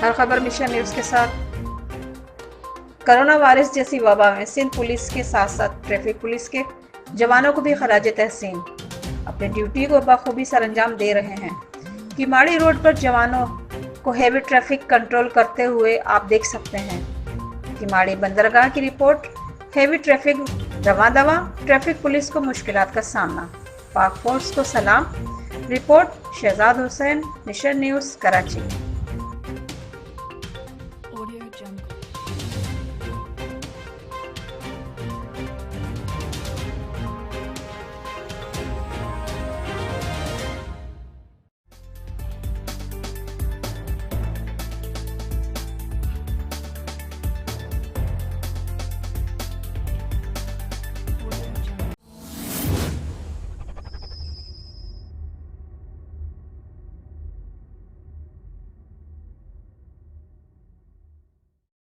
हर खबर mission news के साथ। कोरोना वायरस जैसी वबा में सिंध पुलिस के साथ साथ ट्रैफिक पुलिस के जवानों को भी खराज तहसीन अपनी ड्यूटी को बखूबी सरअंजाम दे रहे हैं। किमाड़ी रोड पर जवानों को हैवी ट्रैफिक कंट्रोल करते हुए आप देख सकते हैं। किमाड़ी बंदरगाह की रिपोर्ट, हैवी ट्रैफिक रवां दवा, ट्रैफिक पुलिस को मुश्किलात का सामना। पाक फोर्स को सलाम। Report Shahzad Hussain, Mission News, Karachi.